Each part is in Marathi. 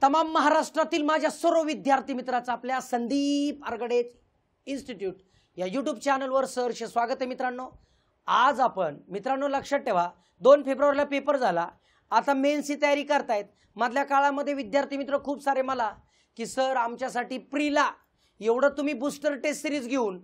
तमाम महाराष्ट्रातील माझ्या सर्व विद्यार्थी मित्रांचं आपल्या संदीप आरगडे इन्स्टिट्यूट या यूट्यूब चॅनलवर सहर्ष स्वागत आहे मित्रांनो। आज आपण मित्रांनो लक्षात ठेवा 2 फेब्रुवारीला पेपर झाला, आता मेन्सची तयारी करतायत। मधल्या काळामध्ये विद्यार्थी मित्र खूप सारे मला की सर आमच्यासाठी प्रीला एवढं तुम्ही बूस्टर टेस्ट सिरीज घेऊन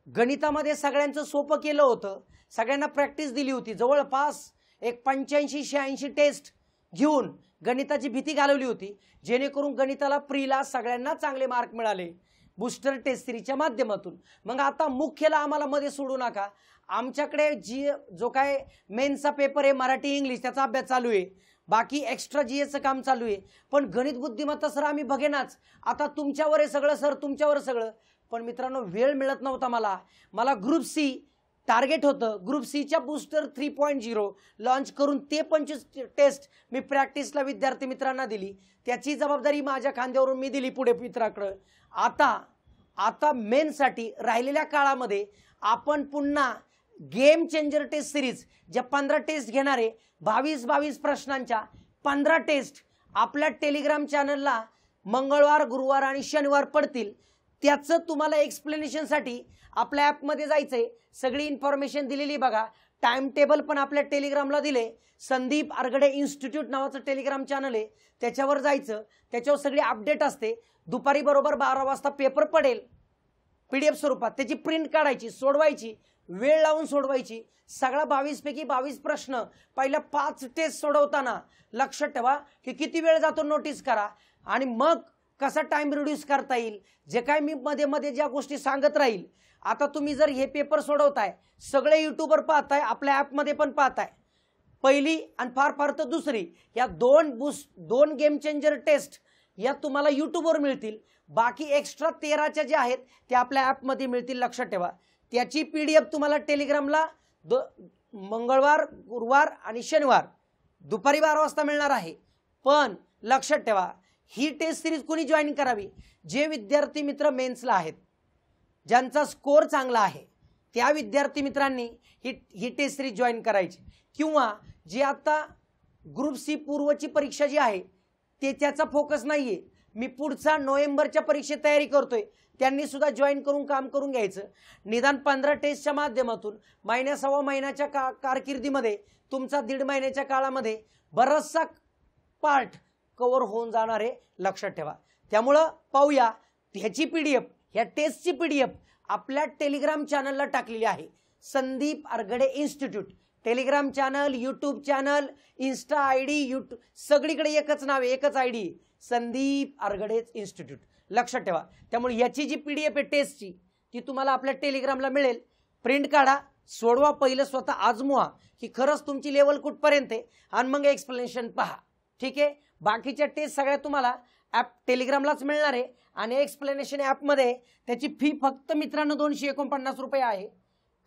गणितामध्ये सगळ्यांचं सोपं केलं होतं, सगळ्यांना प्रॅक्टिस दिली होती, जवळपास एक 85-86 टेस्ट घेऊन गणिताची भीती घालवली होती, जेणेकरून गणिताला प्रीला सगळ्यांना चांगले मार्क मिळाले बूस्टर टेस्ट सिरीजच्या माध्यमातून। मग आता मुख्यला आम्हाला मध्ये सोडू नका, आमच्याकडे जो काय मेन्सचा पेपर आहे मराठी इंग्लिश त्याचा अभ्यास चालू आहे, बाकी एक्स्ट्रा जीएसचं काम चालू आहे। पण गणित बुद्धिमत्ता सर आम्ही बघेनाच, आता तुमच्यावर आहे सगळं सर, तुमच्यावर सगळं। पण मित्रांनो वेळ मिळत नव्हता मला ग्रुप सी टार्गेट होतं, ग्रुप सीच्या बूस्टर 3.0 लॉन्च करून ते 25 टेस्ट मी प्रॅक्टिसला विद्यार्थी मित्रांना दिली, त्याची जबाबदारी माझ्या खांद्यावरून मी दिली पुढे मित्राकडे। आता मेनसाठी राहिलेल्या काळामध्ये आपण पुन्हा गेम चेंजर टेस्ट सिरीज ज्या 15 टेस्ट घेणार आहे, 22 प्रश्नांच्या 15 टेस्ट आपल्या टेलिग्राम चॅनलला मंगळवार गुरुवार आणि शनिवार पडतील। त्याचं तुम्हाला एक्सप्लेनेशनसाठी आपल्या ॲपमध्ये जायचंय, सगळी इन्फॉर्मेशन दिलेली बघा, टाइम टेबल पण आपल्या टेलिग्रामला दिले, संदीप आरगडे इन्स्टिट्यूट नावाचं टेलिग्राम चॅनल आहे, त्याच्यावर जायचं, त्याच्यावर सगळी अपडेट असते। दुपारी बरोबर 12 वाजता पेपर पडेल PDF स्वरूपात, त्याची प्रिंट काढायची, सोडवायची, वेळ लावून सोडवायची। सगळा 22 पैकी 22 प्रश्न पहिल्या 5 टेस्ट सोडवताना लक्षात ठेवा की किती वेळ जातो नोटीस करा, आणि मग कसा टाइम रिड्यूस करता येईल, जे काय मी मध्ये मध्ये ज्या गोष्टी सांगत राहील। आता तुम्ही जर हे पेपर सोडवताय, सगळे यूट्यूबवर पाहताय, आपल्या ॲपमध्ये पण पाहताय, पहिली आणि फार तर दुसरी या दोन गेम चेंजर टेस्ट या तुम्हाला यूट्यूबवर मिळतील, बाकी एक्स्ट्रा 13च्या ज्या आहेत त्या आपल्या ॲपमध्ये मिळतील। लक्षात ठेवा त्याची PDF तुम्हाला टेलिग्रामला मंगळवार गुरुवार आणि शनिवार दुपारी 12 वाजता मिळणार आहे। पण लक्षात ठेवा ही टेस्ट सिरीज कोणी जॉईन करावी, जे विद्यार्थी मित्र मेन्सला आहेत, ज्यांचा स्कोर चांगला आहे, त्या विद्यार्थी मित्रांनी ही टेस्ट सिरीज जॉईन करायची, किंवा जे आता ग्रुप सी पूर्वची परीक्षा जी आहे ते त्याचा फोकस नाहीये, मी पुढचा नोव्हेंबरच्या परीक्षेत तयारी करतोय, त्यांनी सुद्धा जॉईन करून काम करून घ्यायचं। निदान 15 टेस्टच्या माध्यमातून सव्वा महिन्याच्या कारकिर्दीमध्ये तुमचा 1.5 महिन्याच्या काळामध्ये बराचसा पार्ट कव्हर होऊन जाणार आहे, लक्षात ठेवा। त्यामुळे पाहूया ह्याची PDF, ह्या टेस्टची PDF आपल्या टेलिग्राम चॅनलला टाकलेली आहे, Sandeep Aragade institute Telegram channel, YouTube channel, Insta ID, YouTube सगळीकडे एकच नाव आहे, एकच ID, संदीप आरगडे इन्स्टिट्यूट, लक्षात ठेवा। त्यामुळे याची जी PDF आहे टेस्टची ती तुम्हाला आपल्या टेलिग्रामला मिळेल, प्रिंट काढा, सोडवा, पहिलं स्वतः आजमवा की खरंच तुमची लेवल कुठपर्यंत आहे, आणि मग एक्सप्लेनेशन पहा, ठीक आहे। बाकीच्या टेस्ट सगळ्या तुम्हाला ॲप टेलिग्रामलाच मिळणार आहे, आणि एक्सप्लेनेशन ॲपमध्ये त्याची फी फक्त मित्रांनो 249 रुपये आहे।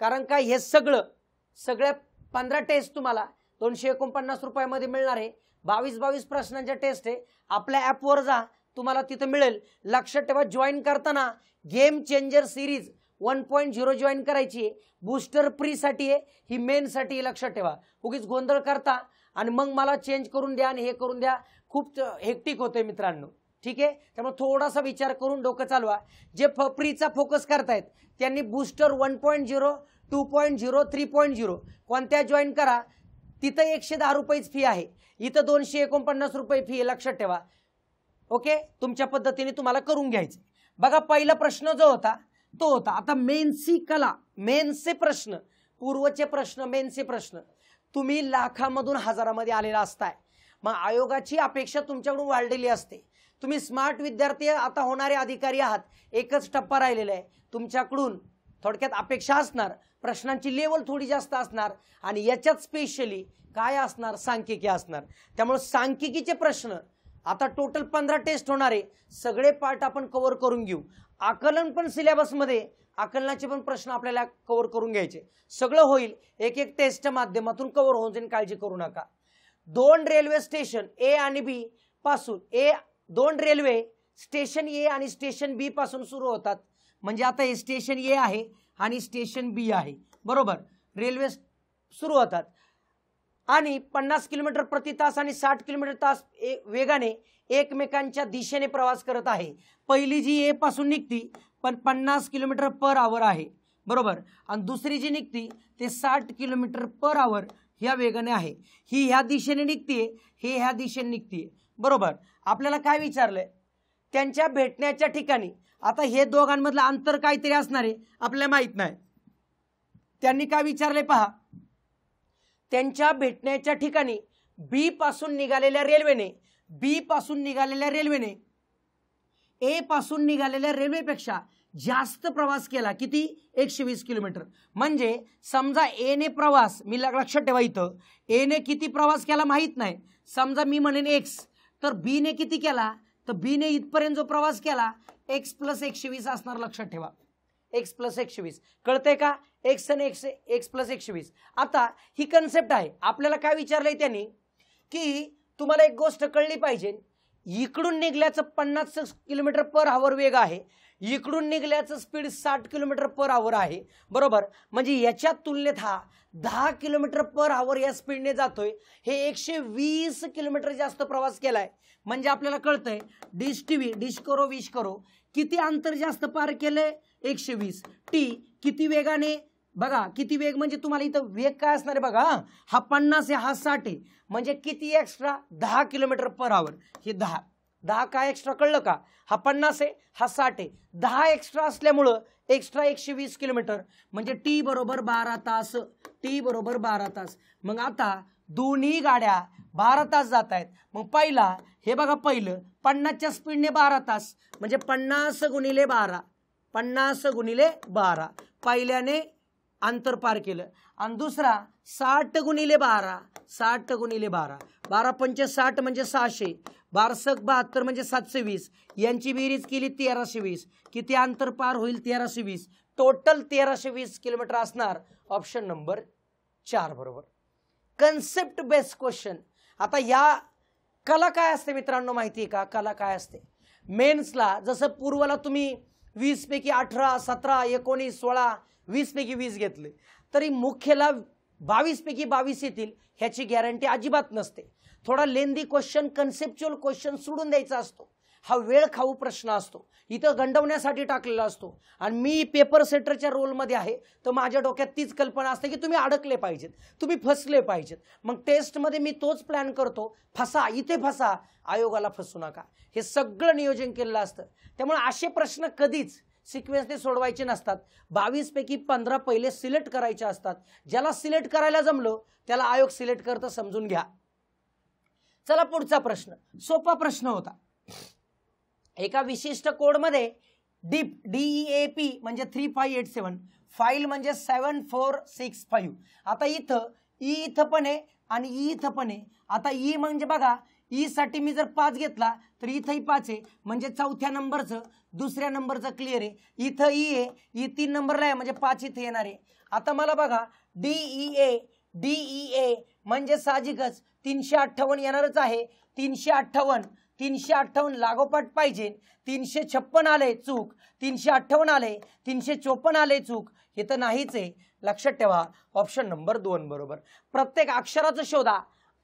कारण का हे सगळ्या 15 टेस्ट तुम्हाला 249 रुपयामध्ये मिळणार आहे। 22 प्रश्नांच्या टेस्ट आहे, आपल्या ॲपवर जा, तुम्हाला तिथं मिळेल। लक्षात ठेवा जॉईन करताना गेम चेंजर सिरीज 1.0 जॉईन करायची आहे, बूस्टर प्रीसाठी आहे, ही मेनसाठी आहे, लक्षात ठेवा। उगीच गोंधळ करता आणि मग मला चेंज करून द्या आणि हे करून द्या, खूप हेक्टिक होते मित्रांनो, ठीक आहे। त्यामुळे थोडासा विचार करून डोकं चालवा। जे प्रीचा फोकस करतायत त्यांनी बूस्टर 1.0, 2.0, 3.0 कोणत्या जॉईन करा, तिथं 110 रुपयेच फी आहे, इथं 249 रुपये फी आहे, लक्षात ठेवा। ओके, तुमच्या पद्धतीने तुम्हाला करून घ्यायचं। बघा पहिला प्रश्न जो होता तो होता आता मेन्सची कला, मेन्सचे प्रश्न, पूर्वचे प्रश्न, मेन्सचे प्रश्न तुम्ही लाखामधून हजारामध्ये आलेला असताय, मग आयोगाची अपेक्षा तुमच्याकडून वाढलेली असते। तुम्ही स्मार्ट विद्यार्थी आता होणारे अधिकारी आहात, एकच टप्पा राहिलेला आहे, तुमच्याकडून थोडक्यात अपेक्षा असणार, प्रश्नांची लेवल थोडी जास्त असणार, आणि याच्यात स्पेशली काय असणार, सांख्यिकी असणार। त्यामुळे सांख्यिकीचे प्रश्न आता टोटल 15 टेस्ट होणार आहे, सगळे पार्ट आपण कव्हर करून घेऊ। आकलन पण सिलेबसमध्ये, आकलनाचे पण प्रश्न आपल्याला कव्हर करून घ्यायचे, सगळं होईल, एक टेस्टच्या माध्यमातून कव्हर होऊन जाईल, काळजी करू नका। 2 रेल्वे स्टेशन A आणि B पासून, 2 रेल्वे स्टेशन A आणि स्टेशन B पासून सुरू होतात, म्हणजे आता हे स्टेशन A आहे आणि स्टेशन B आहे, बरोबर, रेल्वे सुरू होतात। आणि 50 किलोमीटर प्रति तास आणि 60 किलोमीटर तास वेगाने एकमेकांच्या दिशेने प्रवास करत आहे. पहिली जी ए पासून निघती पण 50 किलोमीटर पर आवर आहे, बरोबर, आणि दुसरी जी निघती ते 60 किलोमीटर पर आवर ह्या वेगाने आहे. ही ह्या दिशेने निघतीये, हे ह्या दिशेने निघतीये, बरोबर. आपल्याला काय विचारलंय, त्यांच्या भेटण्याच्या ठिकाणी. आता हे दोघांमधलं अंतर काहीतरी असणार आहे, आपल्याला माहित नाही. त्यांनी काय विचारले पहा, त्यांच्या भेटण्याच्या ठिकाणी बी पासून निघालेल्या रेल्वेने ए पासून निघालेल्या रेल्वेपेक्षा जास्त प्रवास केला. किती? 120 किलोमीटर. म्हणजे समजा ए ने प्रवास, मी लक्षात ठेवा इथं ए ने किती प्रवास केला माहित नाही. समजा मी म्हणेन एक्स, तर बी ने किती केला, तर बी ने इथपर्यंत जो प्रवास केला एक्स प्लस 120 असणार. लक्षात ठेवा, एक्स प्लस 120. कळतंय का? एक्स आणि एक्स प्लस 120. आता ही कन्सेप्ट आहे. आपल्याला काय विचारलंय त्यांनी की तुम्हाला एक गोष्ट कळली पाहिजे, इकडून निघल्याचं 50 किलोमीटर पर आवर वेग आहे, इकडून निघल्याचं स्पीड 60 किलोमीटर पर आवर आहे, बरोबर. म्हणजे याच्या तुलनेत हा 10 किलोमीटर पर आवर या स्पीडने जातोय. हे 120 किलोमीटर जास्त प्रवास केलाय. म्हणजे आपल्याला कळतंय डिश टीव्ही डिश करो विश करो किती अंतर जास्त पार केलंय, 120. टी किती वेगाने, बघा किती वेग, म्हणजे तुम्हाला इथं वेग काय असणार आहे बघा, हा 50 आहे, हा 60 आहे, म्हणजे किती एक्स्ट्रा, 10 किलोमीटर पर आवर. हे 10 काय एक्स्ट्रा, कळलं का? हा 50 आहे, हा 60 आहे, 10 एक्स्ट्रा असल्यामुळं एक्स्ट्रा 120 किलोमीटर, म्हणजे टी बरोबर 12 तास. टी बरोबर 12 तास. मग आता दोन्ही गाड्या 12 तास जात आहेत. मग पहिला हे बघा, पहिलं 50च्या स्पीडने 12 तास, म्हणजे 50 गुणिले 12, 50 गुणिले 12 पहिल्याने अंतर पार केलं. आणि दुसरा 60 गुणिले 12, 60 गुणिले 12, 12 पंचे 60 म्हणजे 600, 12 72 म्हणजे 720, यांची बेरीज केली 1320. किती अंतर पार होईल? 1320. टोटल 1320 किलोमीटर असणार. ऑप्शन नंबर 4 बरोबर. Concept based question. आता या कला काय असते मित्रांनो माहिती आहे का? कला काय असते, मेन्सला जसं पूर्वला तुम्ही 20 पैकी 18, 17, 19, 16, 20 पैकी 20 घेतले, तरी मुख्यला 22 पैकी 22 येतील ह्याची गॅरंटी अजिबात नसते. थोडा लेंदी क्वेश्चन, कन्सेप्च्युअल क्वेश्चन सोडून द्यायचा असतो. हा वेळ खाऊ प्रश्न असतो, इथं गंडवण्यासाठी टाकलेला असतो. आणि मी पेपर सेटरच्या रोलमध्ये आहे, तर माझ्या डोक्यात तीच कल्पना असते की तुम्ही अडकले पाहिजेत, तुम्ही फसले पाहिजेत. मग टेस्टमध्ये मी तोच प्लॅन करतो, फसा इथे फसा, आयोगाला फसू नका, हे सगळं नियोजन केलेलं असतं. त्यामुळे असे प्रश्न कधीच सिक्वेन्सने सोडवायचे नसतात. 22 पैकी 15 पहिले सिलेक्ट करायचे असतात. ज्याला सिलेक्ट करायला जमलो त्याला आयोग सिलेक्ट करतं, समजून घ्या. चला पुढचा प्रश्न, सोपा प्रश्न होता. एका विशिष्ट कोडमध्ये डीप DEAP म्हणजे 3587, फाईल म्हणजे 7465. आता इथं ई इथं पण आहे आणि ई इथं पण आहे. आता ई म्हणजे बघा, ई साठी मी जर 5 घेतला तर इथंही 5 आहे, म्हणजे चौथ्या नंबरचं दुसऱ्या नंबरचं क्लिअर आहे. इथं ई आहे, ई 3 नंबरला आहे, म्हणजे 5 इथं येणार आहे. आता मला बघा DEA म्हणजे साहजिकच 358 येणारच आहे. 358 लागोपाठ पाहिजे. 356 आले चूक, 358 आले, 354 आले चूक, हे तर नाहीच आहे. लक्षात ठेवा, ऑप्शन नंबर 2 बरोबर. प्रत्येक अक्षराचं शोधा.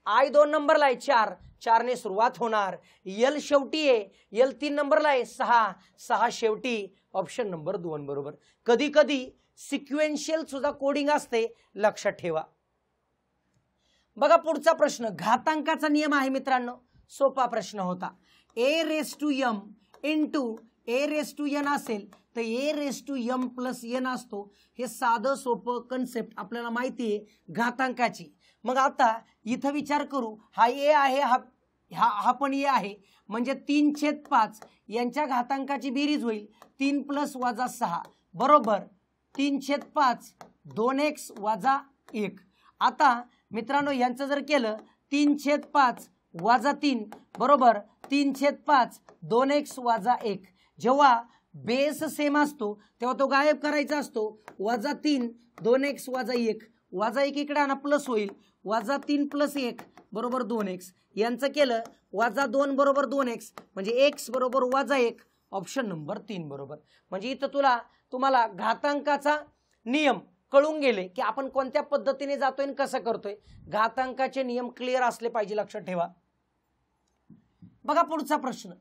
आय 2 नंबरला आहे 4, 4 ने सुरुवात होणार. यल शेवटी आहे, यल 3 नंबरला आहे 6, 6 शेवटी. ऑप्शन नंबर 2 बरोबर. कधी कधी सिक्वेन्शियल सुद्धा कोडिंग असते, लक्षात ठेवा. बघा पुढचा प्रश्न, घातांकाचा नियम आहे मित्रांनो. सोपा प्रश्न होता. a⁻m इंटू a⁻n असेल तर a⁻m+n असतो. हे साधं सोपं कन्सेप्ट आपल्याला माहिती आहे घातांकाची. मग आता इथं विचार करू, हा a आहे, हा पण a आहे, म्हणजे 3/5 यांच्या घातांकाची बेरीज होईल 3 + -6 बरोबर 3/5 2x - 1. आता मित्रांनो यांचं जर केलं 3/5 - 3 बरोबर 3/5 2x - 1. जेव्हा बेस सेम असतो तेव्हा तो गायब करायचा असतो. -3 2x - 1, -1 इकडे आणा प्लस होईल, -3 + 1 बरोबर 2x. यांचं केलं -2 बरोबर 2x, म्हणजे x बरोबर -1. ऑप्शन नंबर 3 बरोबर. म्हणजे इथं तुम्हाला घातांकाचा नियम कळून गेले की आपण कोणत्या पद्धतीने जातोय आणि कसं करतोय. घातांकाचे नियम क्लिअर असले पाहिजे, लक्षात ठेवा. बघा पुढचा प्रश्न,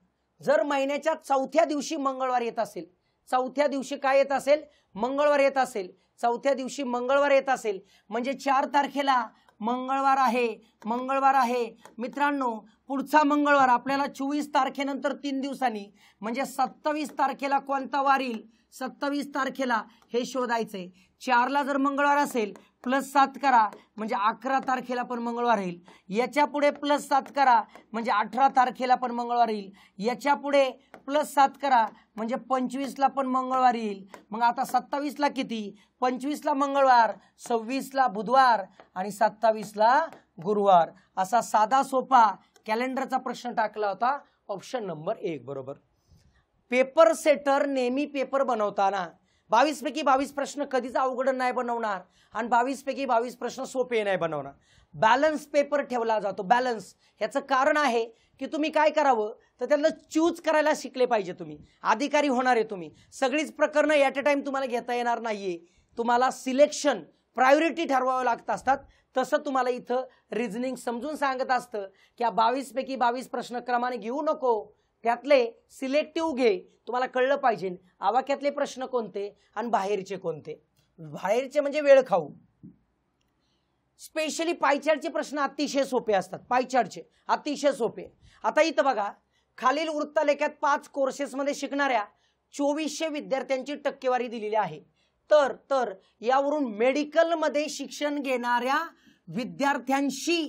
जर महिन्याच्या चौथ्या दिवशी मंगळवार येत असेल, चौथ्या दिवशी काय येत असेल, मंगळवार येत असेल, चौथ्या दिवशी मंगळवार येत असेल म्हणजे 4 तारखेला मंगळवार आहे, मंगळवार आहे मित्रांनो. पुढचा मंगळवार आपल्याला 24 तारखेनंतर 3 दिवसांनी म्हणजे 27 तारखेला कोणता वार येईल, 27 तारखेला हे शोधायचंय. 4ला जर मंगळवार असेल +7 करा म्हणजे 11 तारखेला पण मंगळवार येईल. याच्या पुढे +7 करा म्हणजे 18 तारखेला पण मंगळवार येईल. याच्या पुढे +7 करा म्हणजे 25ला पण मंगळवार येईल. मग आता 27ला किती, 25ला मंगळवार, 26ला बुधवार आणि 27ला गुरुवार. असा साधा सोपा कॅलेंडरचा प्रश्न टाकला होता. ऑप्शन नंबर 1 बरोबर. पेपर सेटर नेहमी पेपर बनवताना 22 पैकी 22 प्रश्न कधीच अवघड नाही बनवणार आणि 22 पैकी 22 प्रश्न सोपे नाही बनवणार. बॅलन्स पेपर ठेवला जातो. बॅलन्स याचं कारण आहे की तुम्ही काय करावं तर त्याला चूज करायला शिकले पाहिजे. तुम्ही अधिकारी होणार आहे. तुम्ही सगळीच प्रकरणं ॲट अ टाइम तुम्हाला घेता येणार नाहीये. तुम्हाला सिलेक्शन प्रायोरिटी ठरवावं लागत असतात. तसं तुम्हाला इथं रिझनिंग समजून सांगत असतं की 22 पैकी 22 प्रश्न क्रमाने घेऊ नको, त्यातले सिलेक्टिव्ह घे. तुम्हाला कळलं पाहिजे आवाक्यातले प्रश्न कोणते आणि बाहेरचे कोणते. बाहेरचे म्हणजे वेळ खाऊ. स्पेशली पायचार्टचे प्रश्न अतिशय सोपे असतात. पायचार्टचे अतिशय सोपे. आता इथं बघा, खालील वृत्तलेखात 5 कोर्सेसमध्ये शिकणाऱ्या 2400 विद्यार्थ्यांची टक्केवारी दिलेली आहे. तर यावरून मेडिकलमध्ये शिक्षण घेणाऱ्या विद्यार्थ्यांशी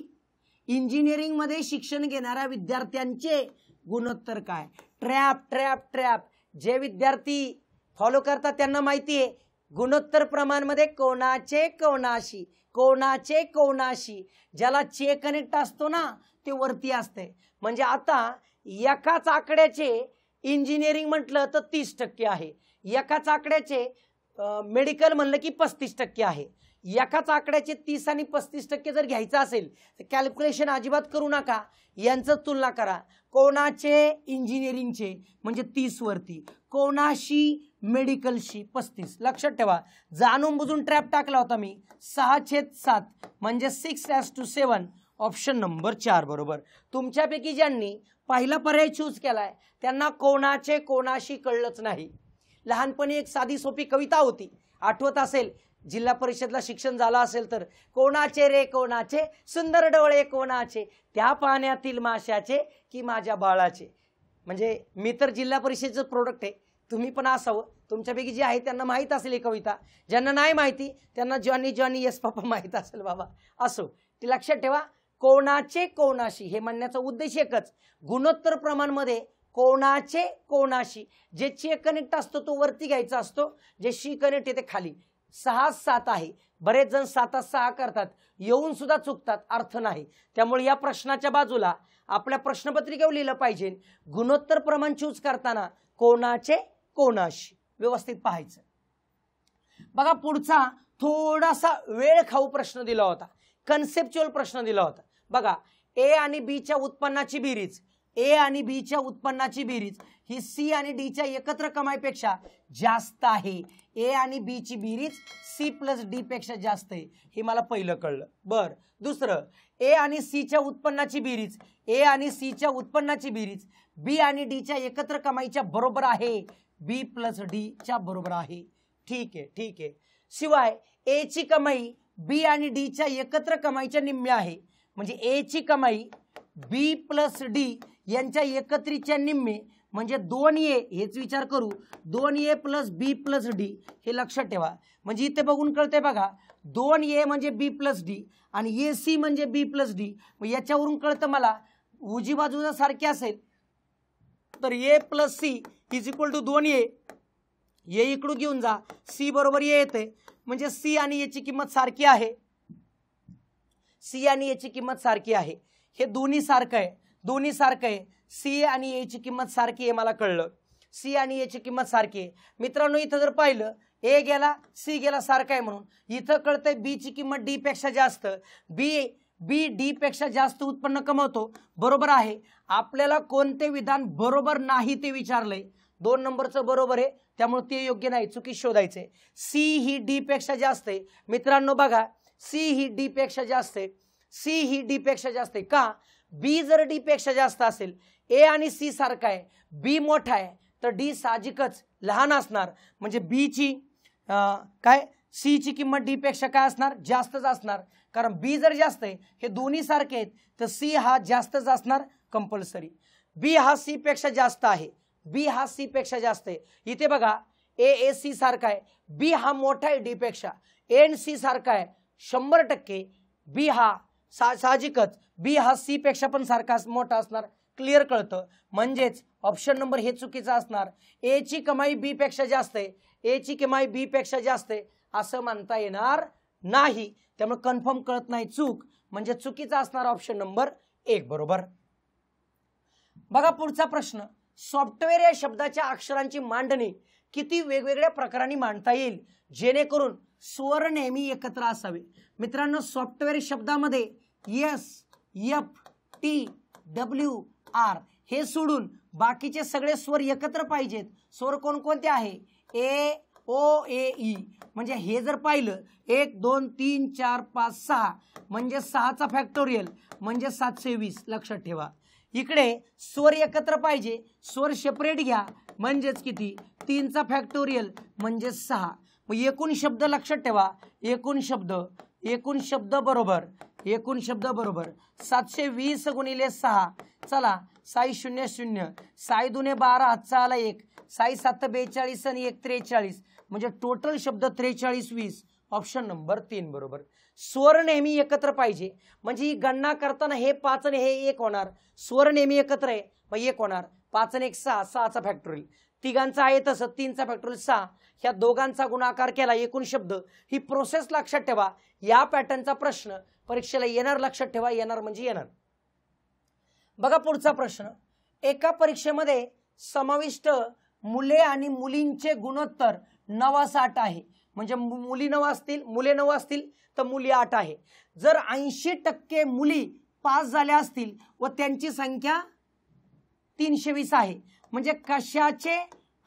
इंजिनिअरिंगमध्ये शिक्षण घेणाऱ्या विद्यार्थ्यांचे गुणोत्तर काय. Trap trap trap. जे विद्यार्थी फॉलो करतात त्यांना माहिती आहे गुणोत्तर प्रमाणमध्ये कोणाचे कोणाशी, कोणाचे कोणाशी. ज्याला चे कनेक्ट असतो ना ते वरती असते. म्हणजे आता एकाच आकड्याचे इंजिनिअरिंग म्हटलं तर 30% आहे, एकाच आकड्याचे मेडिकल म्हणलं की 35% आहे. एकाच आकड्याचे 30 आणि 35% जर घ्यायचं असेल तर कॅल्क्युलेशन अजिबात करू नका, यांचं तुलना करा. कोणाचे इंजिनिअरिंगचे म्हणजे 30 वरती, कोणाशी मेडिकलशी 35. लक्षात ठेवा, जाणून बुजून ट्रॅप टाकला होता मी. 6/7 म्हणजे 6:7. ऑप्शन नंबर 4 बरोबर. तुमच्यापैकी ज्यांनी पहिला पर्याय चूज केलाय त्यांना कोणाचे कोणाशी कळलंच नाही. लहानपणी एक साधी सोपी कविता होती, आठवत असेल, जिल्हा परिषदला शिक्षण झालं असेल तर. कोणाचे रे कोणाचे, सुंदर डोळे कोणाचे, त्या पाण्यातील माशाचे की माझ्या बाळाचे. म्हणजे मी तर जिल्हा परिषदेचं प्रोडक्ट आहे, तुम्ही पण असावं. तुमच्यापैकी जे आहे त्यांना माहीत असेल ही कविता. ज्यांना नाही माहिती त्यांना जॉनी जॉनी येस पप्पा माहीत असेल बाबा. असो, ती लक्षात ठेवा. कोणाचे कोणाशी हे म्हणण्याचा उद्देश एकच, गुणोत्तर प्रमाणमध्ये कोणाचे कोणाशी. जे चे कनेक्ट असतो तो वरती घ्यायचा असतो, जे शी कनेक्ट येते खाली. 6/7 आहे. बरेच जण 7/6 करतात, येऊन सुद्धा चुकतात, अर्थ नाही. त्यामुळे या प्रश्नाच्या बाजूला आपल्या प्रश्नपत्रिकेवर लिहिलं पाहिजे गुणोत्तर प्रमाण चूज करताना कोणाचे कोणाशी. व्यवस्थित पाहायचं. बघा पुढचा थोडासा वेळ खाऊ प्रश्न दिला होता, कन्सेप्च्युअल प्रश्न दिला होता. बघा, ए आणि बी च्या उत्पन्नाची बेरीज, ए आणि बी च्या उत्पन्नाची बेरीज ही सी आणि डी च्या एकत्र कमाईपेक्षा जास्त आहे. ए आणि बी ची बेरीज सी प्लस डी पेक्षा जास्त आहे, हे मला पहिलं कळलं. बर, दुसरं, ए आणि सी च्या उत्पन्नाची बेरीज, ए आणि सी च्या उत्पन्नाची बेरीज बी आणि डी च्या एकत्र कमाईच्या बरोबर आहे, बी प्लस डी च्या बरोबर आहे. ठीक आहे, ठीक आहे. शिवाय ए ची कमाई बी आणि डी च्या एकत्र कमाईच्या निम्मे आहे. म्हणजे ए ची कमाई बी प्लस डी यांच्या एकत्रीच्या निम्मे म्हणजे 2A. हेच विचार करू, 2A प्लस बी प्लस डी. हे लक्षात ठेवा. म्हणजे इथे बघून कळते बघा, 2A म्हणजे बी प्लस डी आणि ए सी म्हणजे बी प्लस डी. मग याच्यावरून कळतं मला उजी बाजू जर सारखी असेल तर A plus C is equal to 2A. A इकडून घेऊन जा, सी बरोबर ए येते. म्हणजे सी आणि याची किंमत सारखी आहे, सी आणि याची किंमत सारखी आहे. हे दोन्ही सारखं आहे, दोन्ही सारखं आहे. सी आणि ए ची किंमत सारखी आहे, मला कळलं. सी आणि ए ची किंमत सारखी आहे. मित्रांनो इथं जर पाहिलं ए गेला सी गेला सारखं आहे म्हणून इथं कळतंय बी ची किंमत डी पेक्षा जास्त, बी डी पेक्षा जास्त उत्पन्न कमवतो. बरोबर आहे. आपल्याला कोणते विधान बरोबर नाही ते विचारलंय. 2 नंबरचं बरोबर आहे, त्यामुळे ते योग्य नाही, चुकी शोधायचे. सी ही डी पेक्षा जास्त आहे मित्रांनो. बघा सी ही डी पेक्षा जास्त आहे, सी ही डी पेक्षा जास्त आहे का? बी जर डी पेक्षा जास्त असेल, ए आणि सी सारखा आहे, बी मोठा आहे तर डी साहजिकच लहान असणार. म्हणजे बी ची काय सी ची किंमत डी पेक्षा काय असणार? जास्तच असणार. कारण बी जर जास्त आहे, हे दोन्ही सारखे आहेत तर सी हा जास्तच असणार कंपल्सरी. बी हा सी पेक्षा जास्त आहे, बी हा सी पेक्षा जास्त आहे. इथे बघा ए सी सारखा आहे, बी हा मोठा आहे डी पेक्षा, ए आणि सी सारखा आहे 100%. बी हा साहजिकच बी हा सी पेक्षा पण सारखा मोठा असणार. क्लिअर कळतं? म्हणजेच ऑप्शन नंबर हे चुकीचं असणार. ए ची कमाई बी पेक्षा जास्त आहे, ए ची कमाई बी पेक्षा जास्त आहे असं म्हणता येणार नाही. त्यामुळे कन्फर्म कळत नाही, चूक म्हणजे चुकीचा असणार ऑप्शन नंबर 1 बरोबर. बघा पुढचा प्रश्न. सॉफ्टवेअर या शब्दाच्या अक्षरांची मांडणी किती वेगवेगळ्या प्रकारांनी मांडता येईल जेणेकरून स्वर नेहमी एकत्र असावे? मित्रांनो सॉफ्टवेअर शब्दामध्ये S F T W R हे सोडून बाकीचे सगळे स्वर एकत्र पाहिजेत. स्वर कोणकोणते आहे? ए ओ ए ई. म्हणजे हे जर पाहिलं 1 2 3 4 5 6 म्हणजे 6चा फॅक्टोरियल म्हणजे 720. लक्षात ठेवा. इकडे स्वर एकत्र पाहिजे, स्वर सेपरेट घ्या म्हणजेच किती? 3चा फॅक्टोरियल म्हणजे 6. मग एकूण शब्द लक्षात ठेवा, एकूण शब्द बरोबर 720 गुणिले 6. चला 6 0 0 6 2 12 हातचा आला 1, 6 7 42 आणि 1 43 म्हणजे टोटल शब्द 43 20. ऑप्शन नंबर 3 बरोबर. स्वर नेहमी एकत्र पाहिजे म्हणजे ही गणना करताना हे 5 आणि हे 1 होणार. स्वर नेहमी एकत्र आहे मग 1 होणार. 5 आणि 1 6, 6चा फॅक्टोरियल. तिघांचा आहे तसं 3चा फॅक्टोरियल 6. ह्या दोघांचा गुणाकार केला एकूण शब्द. ही प्रोसेस लक्षात ठेवा. या पॅटर्नचा प्रश्न परीक्षेला येणार, लक्षात ठेवा. येणार म्हणजे येणार. बघा पुढचा प्रश्न. एका परीक्षेमध्ये समाविष्ट मुले आणि मुलींचे गुणोत्तर 9:60 आहे. म्हणजे मुले 9 असतील तर मुली 8 आहे. जर 80% मुली पास झाल्या असतील व त्यांची संख्या 320 आहे म्हणजे कशाचे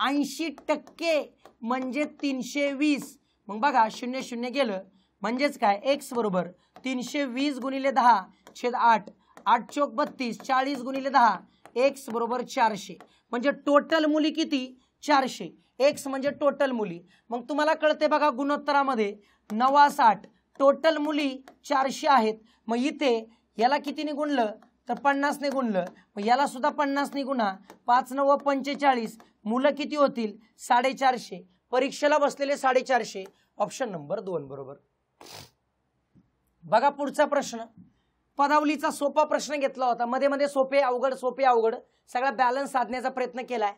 80% म्हणजे 320. मग बघा 0 0 गेलं म्हणजेच काय? x बरोबर 320 गुणिले 10/8. 8 चौक 32, 40 गुणिले 10, x बरोबर 400. म्हणजे टोटल मुली किती? 400. x म्हणजे टोटल मुली. मग तुम्हाला कळते बघा गुणोत्तरामध्ये 9:60 टोटल मुली 400 आहेत. मग इथे याला कितीने गुणलं तर 50 ने गुणलं, मग याला सुद्धा 50 ने गुणा. 5 9 45 मुलं किती होतील? 450. परीक्षेला बसलेले 450. ऑप्शन नंबर 2 बरोबर. बघा पुढचा प्रश्न. पदावलीचा सोपा प्रश्न घेतला होता. मध्ये मध्ये सोपे अवघड सगळा बॅलन्स साधण्याचा प्रयत्न केलाय.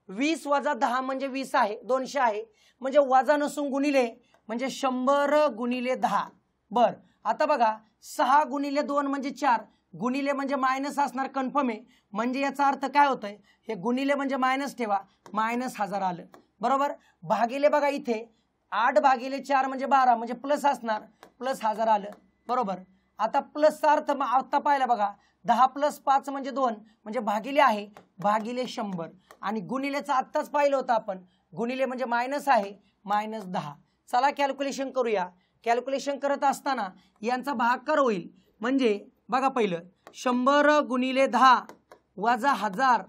20 वजा 10 म्हणजे 20 आहे, 200 आहे. म्हणजे वजा नसून गुणिले म्हणजे 100 गुणिले 10. बर आता बघा 6 गुणिले 2 म्हणजे 4, गुणिले म्हणजे मायनस असणार कन्फर्म आहे. म्हणजे याचा अर्थ काय होतंय? हे गुणिले म्हणजे मायनस ठेवा, -1000 आलं बरोबर. भागिले बघा इथे 8 भागिले 4 म्हणजे 12 म्हणजे प्लस असणार, +1000 आलं बरोबर. आता प्लसचा अर्थ आता पाहिला बघा 10 + 5 म्हणजे 2 म्हणजे भागिले आहे, भागिले 100. आणि गुणिलेचा आत्ताच पाहिलं होतं आपण, गुणिले म्हणजे मायनस आहे, -10. चला कॅल्क्युलेशन करूया. कॅल्क्युलेशन करत असताना यांचा भागाकार होईल. म्हणजे बघा पहिलं 100 गुणिले 10 वजा 1000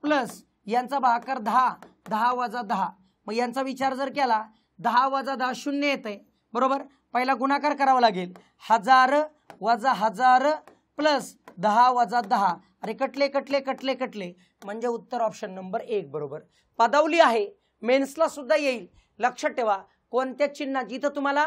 प्लस यांचा भागाकार 10, 10 वजा 10. मग यांचा विचार जर केला 10 वजा 10 0 येतंय बरोबर. पहिला गुणाकार करावा लागेल. 1000 वजा 1000 प्लस 10 वजा 10. अरे कटले म्हणजे उत्तर ऑप्शन नंबर 1 बरोबर. पदावली आहे, मेन्सला सुद्धा येईल. लक्षात ठेवा कोणत्या चिन्हात. जिथं तुम्हाला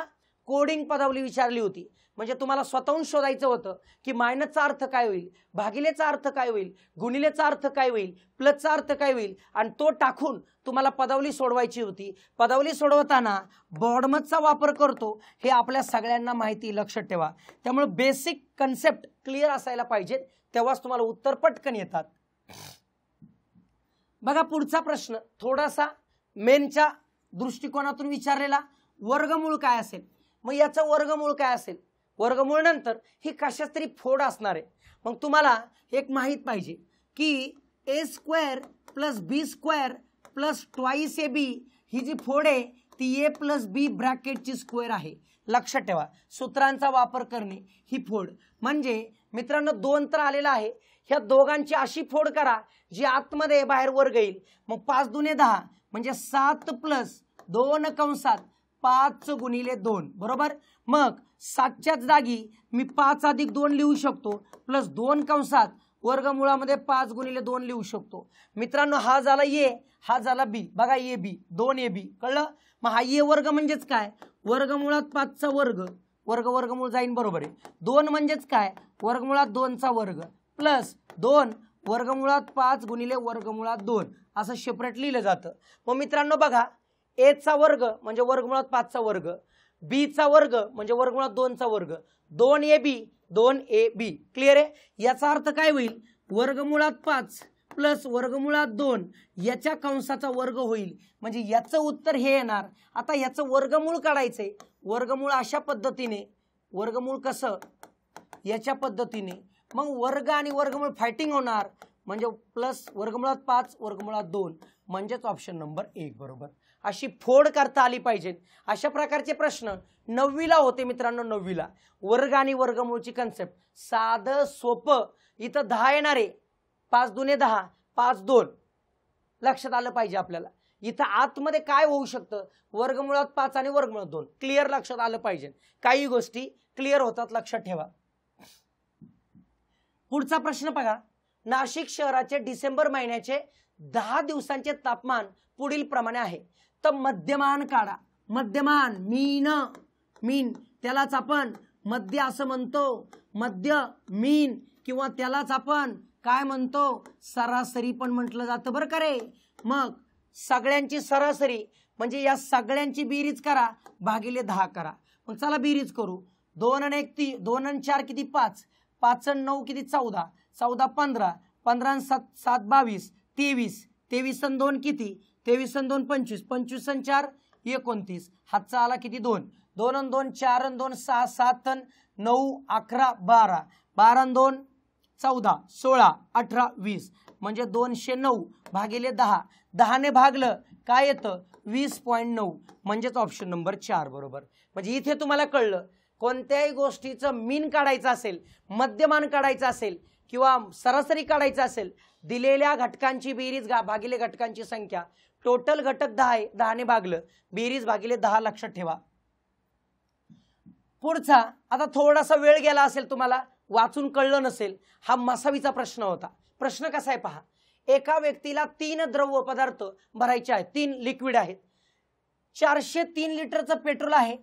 कोडिंग पदावली विचारली होती म्हणजे तुम्हाला स्वतःहून शोधायचं होतं की मायनसचा अर्थ काय होईल, भागिलेचा अर्थ काय होईल, गुणिलेचा अर्थ काय होईल, प्लसचा अर्थ काय होईल आणि तो टाकून तुम्हाला पदावली सोडवायची होती. पदावली सोडवताना बॉडमजचा वापर करतो हे आपल्या सगळ्यांना माहिती, लक्षात ठेवा. त्यामुळे बेसिक कन्सेप्ट क्लिअर असायला पाहिजेत, तेव्हाच तुम्हाला उत्तर पटकन येतात. बघा पुढचा प्रश्न थोडासा मेनच्या दृष्टिकोनातून विचारलेला. वर्गमूळ काय असेल? मग याचं वर्गमूळ काय असेल? वर्गमूळ नंतर ही कशाच तरी फोड असणार आहे. मग तुम्हाला एक माहित पाहिजे की a² + b² plus twice A B ही जी फोड आहे ती ए प्लस बी ब्रॅकेटची स्क्वेअर आहे. लक्षात ठेवा सूत्रांचा वापर करणे ही फोड. म्हणजे मित्रांनो 2 तर आलेला आहे, ह्या दोघांची अशी फोड करा जी आतमध्ये बाहेर वर्ग येईल. मग 5 दुने 10 म्हणजे 7 प्लस 2 कंसात 5 गुणिले 2 बरोबर. मग 7च्याच जागी मी 5 अधिक 2 लिहू शकतो प्लस 2 कंसात वर्गमुळामध्ये 5 गुणिले 2 लिहू शकतो. मित्रांनो हा झाला ए, हा झाला बी. बघा ए बी 2 ए बी कळलं. मग हा ए वर्ग म्हणजेच काय वर्गमुळात 5चा वर्ग, वर्ग वर्गमूळ जाईन बरोबर आहे. 2 म्हणजेच काय वर्गमुळात 2चा वर्ग प्लस 2 वर्गमुळात 5 गुणिले वर्गमुळात 2 असं सेपरेट लिहिलं जातं. मग मित्रांनो बघा ए चा वर्ग म्हणजे वर्गमुळात 5चा वर्ग, बी चा वर्ग म्हणजे वर्गमुळात 2चा वर्ग, 2 A B 2 A B. Clear आहे. याचा अर्थ काय होईल वर्गमुळात 5 प्लस वर्गमुळात 2 याच्या कंसाचा वर्ग होईल. म्हणजे याचं उत्तर हे येणार. आता याचं वर्गमूळ काढायचंय. वर्गमूळ अशा पद्धतीने, वर्गमूळ कसं याच्या पद्धतीने, मग वर्ग आणि वर्गमूळ फायटिंग होणार म्हणजे प्लस वर्गमुळात 5 वर्गमुळात 2 म्हणजेच ऑप्शन नंबर 1 बरोबर. अशी फोड करता आली पाहिजे. अशा प्रकारचे प्रश्न 9वीला होते मित्रांनो. 9वीला वर्ग आणि वर्गमूळची कन्सेप्ट साधं सोपं. इथं 10 येणार आहे, 5 दुने 10 5 2 लक्षात आलं पाहिजे आपल्याला. इथं आतमध्ये काय होऊ शकतं वर्गमुळात 5 आणि वर्गमुळात 2 क्लिअर लक्षात आलं पाहिजे. काही गोष्टी क्लिअर होतात लक्षात ठेवा. पुढचा प्रश्न बघा. नाशिक शहराचे डिसेंबर महिन्याचे 10 दिवसांचे तापमान पुढील प्रमाणे आहे. तर मध्यमान काढा. मध्यमान मीन, मीन त्यालाच आपण मध्य असं म्हणतो. मध्य मीन किंवा त्यालाच आपण काय म्हणतो सरासरी पण म्हटलं जातं बरं का रे. मग सगळ्यांची सरासरी म्हणजे या सगळ्यांची बेरीज करा भागिले 10 करा. मग चला बेरीज करू. 2 आणि 1 2 आणि 4 किती 5, 5 आणि 9 किती 14, 14 15, 15 आणि 7 7 22 23, 23 आणि 2 किती 23 आणि 2 25, 25 आणि 4 29. हातचा आला किती 2, 2 आणि 2 4 आणि 2 6, 7 आणि 9 11 12, 12 आणि 2 14, 16 18 20 म्हणजे 209 भागिले 10. 10 ने भागलं काय येतं 20.9 म्हणजेच ऑप्शन नंबर 4 बरोबर. म्हणजे इथे तुम्हाला कळलं कोणत्याही गोष्टीचं मीन काढायचं असेल, मध्यमान काढायचं असेल किंवा सरासरी काढायचं असेल, दिलेल्या घटकांची बेरीज भागिले घटकांची संख्या. टोटल घटक 10 आहे, 10 ने भागलं बेरीज भागिले 10 लक्षात ठेवा. पुढचा आता थोडासा वेळ गेला असेल तुम्हाला वाचून कळलं नसेल. हा मसावीचा प्रश्न होता. प्रश्न कसा आहे पहा. एका व्यक्तीला 3 द्रव पदार्थ भरायचे आहेत, 3 लिक्विड आहेत. 403 लिटरचं पेट्रोल आहे,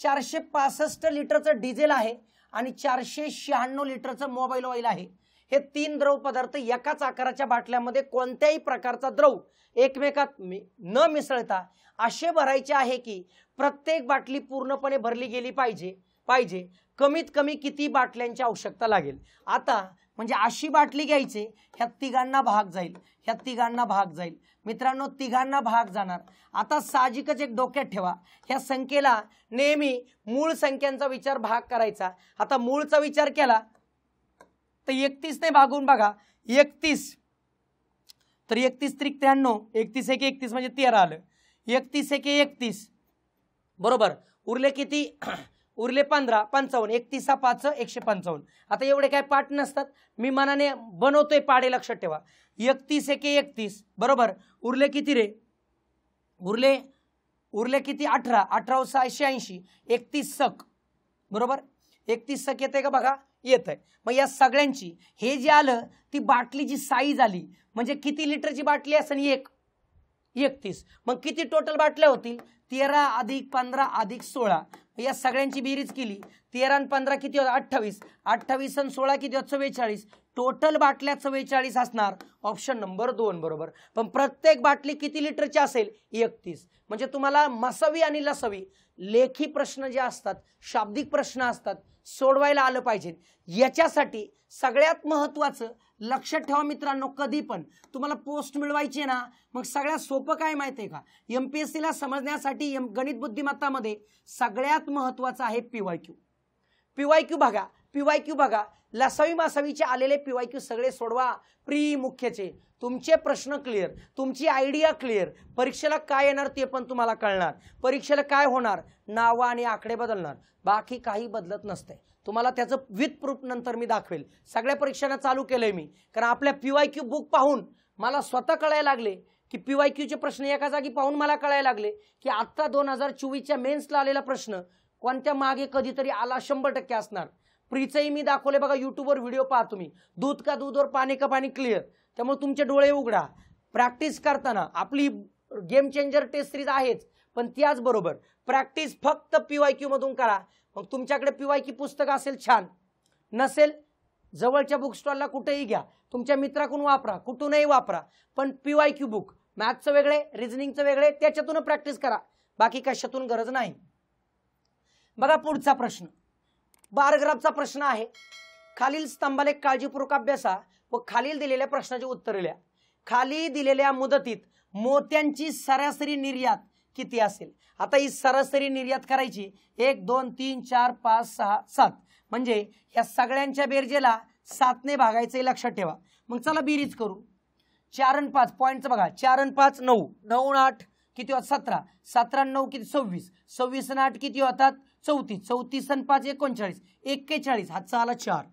465 लिटरचं डिझेल आहे आणि 496 लिटरचं मोबाईल ऑइल आहे. हे 3 द्रव पदार्थ एकाच आकाराच्या बाटल्यामध्ये कोणत्याही प्रकारचा द्रव एकमेकात न मिसळता असे भरायचे आहे की प्रत्येक बाटली पूर्णपणे भरली गेली पाहिजे. कमीत कमी किती बाटल्यांची आवश्यकता लागेल. आता म्हणजे अशी बाटली घ्यायची ह्या तिघांना भाग जाईल, ह्या तिघांना भाग जाईल. मित्रांनो तिघांना भाग जाणार. आता साहजिकच एक डोक्यात ठेवा ह्या संख्येला नेहमी मूळ संख्यांचा विचार भाग करायचा. आता मूळचा विचार केला तर 31 ने भागून बघा 31 तर 31 त्रिक 93, 31 एक 31 म्हणजे 13 आलं. 31 एक 31 बरोबर. उरले किती उरले 15 55, 31 5 155. आता एवढे काय पाठ नसतात, मी मनाने बनवतोय पाडे लक्षात ठेवा. 31 एक 31 बरोबर. उरले किती रे उरले किती 18, 18 680, 31 सक बरोबर. 31 सक येते का बघा येत आहे. मग या सगळ्यांची हे जे आलं ती बाटलीची साईज आली म्हणजे किती लिटरची बाटली असेल 31. मग किती टोटल बाटल्या होतील 13 अधिक 15 अधिक 16. या सगळ्यांची बेरीज केली 13 आणि 15 किती होतं 28, 28 आणि 16 किती होतं 44. टोटल बाटल्या 44 असणार ऑप्शन नंबर 2 बरोबर. पण प्रत्येक बाटली किती लिटरची असेल 31. म्हणजे तुम्हाला मसावी आणि लसावी लेखी प्रश्न जे असतात शाब्दिक प्रश्न असतात सोडवायला आलं पाहिजे. याच्यासाठी सगळ्यात महत्त्वाचं लक्षात ठेवा मित्रांनो, कधी पण तुम्हाला पोस्ट मिळवायची ना मग सगळ्यात सोपं काय माहिती आहे का MPSC ला समजण्यासाठी गणित बुद्धिमत्तामध्ये सगळ्यात महत्त्वाचं आहे PYQ. PYQ बघा PYQ बघा, लसावी मासावीचे आलेले PYQ सगळे सोडवा, प्री मुख्यचे. तुमचे प्रश्न क्लिअर, तुमची आयडिया क्लिअर, परीक्षेला काय येणार ते पण तुम्हाला कळणार. परीक्षेला काय होणार, नाव आणि आकडे बदलणार, बाकी काही बदलत नसते. तुम्हाला त्याचं विथ प्रूफ नंतर मी दाखवेल. सगळ्या परीक्षांना चालू केलंय मी, कारण आपल्या PYQ बुक पाहून मला स्वतः कळायला लागले की PYQचे प्रश्न एका जागी पाहून मला कळायला लागले की आता 2024च्या मेन्सला आलेला प्रश्न कोणत्या मागे कधीतरी आला 100% असणार. प्रीचंही मी दाखवले बघा, युट्यूबवर व्हिडिओ पहा तुम्ही. दूध का दूध और पाणी का पाणी क्लिअर. त्यामुळे तुमचे डोळे उघडा. प्रॅक्टिस करताना आपली गेम चेंजर टेस्ट सिरीज आहेच, पण त्याचबरोबर प्रॅक्टिस फक्त PYQ मधून करा. मग तुमच्याकडे PYQ पुस्तक असेल छान, नसेल जवळच्या बुक स्टॉलला कुठेही घ्या, तुमच्या मित्राकडून वापरा, कुठूनही वापरा, पण PYQ बुक मॅथ्सचं वेगळे, रिझनिंगचं वेगळे, त्याच्यातून प्रॅक्टिस करा, बाकी कशातून गरज नाही. बघा पुढचा प्रश्न, बारग्राफचा प्रश्न आहे. खालील स्तंभालेख काळजीपूर्वक अभ्यासा व खालील दिलेल्या प्रश्नाची उत्तरे लिहा. खाली दिलेल्या मुदतीत मोत्यांची सरासरी निर्यात किती असेल. आता ही सरासरी निर्यात करायची 1 2 3 4 5 6 7, म्हणजे ह्या सगळ्यांच्या बेरजेला 7 ने भागायचं लक्षात ठेवा. मग चला बेरीज करू. 4 आणि 5 पॉईंटचं बघा, 4 आणि 5 9, 9 आणि 8 किती होतात 17, 17 आणि 9 किती 26, 26 आणि 8 किती होतात 34, 34 आणि 5 39, 41, हातचा आला 4.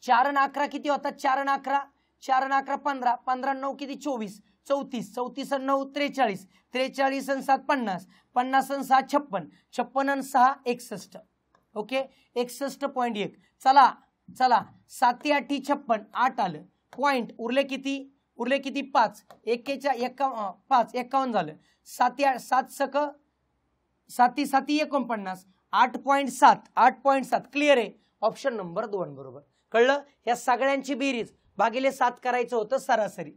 4 आणि 11 किती होतात 4 आणि 11, 4 आणि 11 15, 15 आणि 9 किती 24, 34, 34 आणि 9 43, 43 आणि 7 50, 50 आणि 6 56, 56 आणि 6 61. ओके, 61.1. चला चला 7 8 56, 8 आलं. पॉइंट उरले किती 5, 5 51 झालं. 7 7 सक 7 7 49, 8.7, 8.7 क्लिअर आहे. ऑप्शन नंबर 2 बरोबर. कळलं. या सगळ्यांची बेरीज भागिले 7 करायचं होतं सरासरी.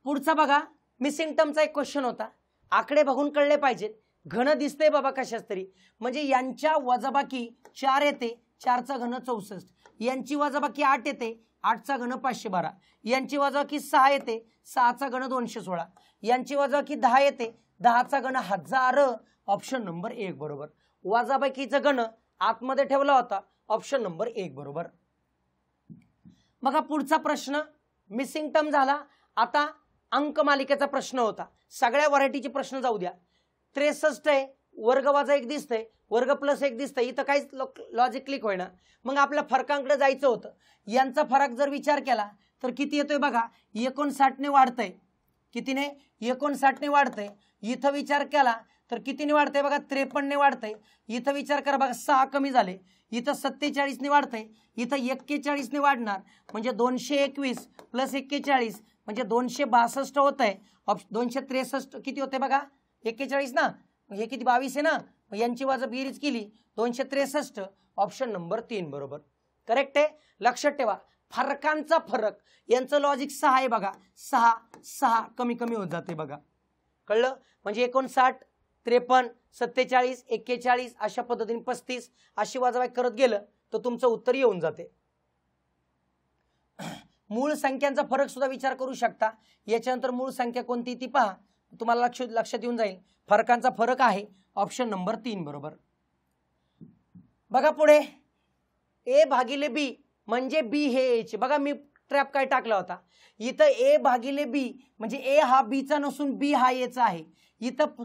पुढचा बघा, मिसिंग टर्मचा एक क्वेश्चन होता. आकडे बघून कळले पाहिजेत. घन दिसते बाबा कशाच तरी, म्हणजे यांच्या वजाबाकी 4 येते, 4चा घन 64, यांची वजाबाकी 8 येते, 8चा घन 512, यांची वजाबाकी 6 येते, 6चा घन 216, यांची वजाबाकी 10 येते, 10चा घन 1000. ऑप्शन नंबर 1 बरोबर. वजाबाकीचा घन आतमध्ये ठेवला होता, ऑप्शन नंबर 1 बरोबर. बघा पुढचा प्रश्न मिसिंग टर्म झाला. आता अंकमालिकेचा प्रश्न होता. सगळ्या व्हरायटीचे प्रश्न जाऊ द्या. 63 आहे, वर्ग वजा 1 दिसतंय, वर्ग प्लस 1 दिसतंय, इथं काहीच लॉजिक क्लिक होईना. मग आपल्या फरकांकडे जायचं होतं. यांचा फरक जर विचार केला तर किती येतोय बघा, 59 ने वाढतंय. कितीने 59 ने वाढतंय. इथं विचार केला तर कितीने वाढतंय बघा, 53 ने वाढतंय. इथं विचार करा बघा, 6 कमी झाले. इथं 47 ने वाढतंय, इथं 41 ने वाढणार, म्हणजे 221 प्लस 41 म्हणजे 262 होत आहे. 263 किती होते बघा, 41 ना, हे किती 22 आहे ना, यांची वजा बेरीज केली 263. ऑप्शन नंबर 3 बरोबर करेक्ट आहे. लक्षात ठेवा फरकांचा फरक, यांचं लॉजिक 6 आहे बघा, 6 6 कमी कमी होत जाते बघा. कळलं. म्हणजे 59 53 47 41 अशा पद्धतीने 35 अशी वजाबाकी करत गेलं तर तुमचं उत्तर येऊन जाते. मूळ संख्यांचा फरक सुद्धा विचार करू शकता. याच्यानंतर मूळ संख्या कोणती ती पहा, तुम्हाला लक्षात येऊन जाईल. फरकांचा फरक आहे ऑप्शन नंबर 3 बरोबर. बघा पुढे ए भागिले बी म्हणजे बी हे ए चे. बघा मी ट्रॅप काय टाकला होता, इथं ए भागिले बी म्हणजे ए हा बी चा नसून बी हा ए चा आहे. इथं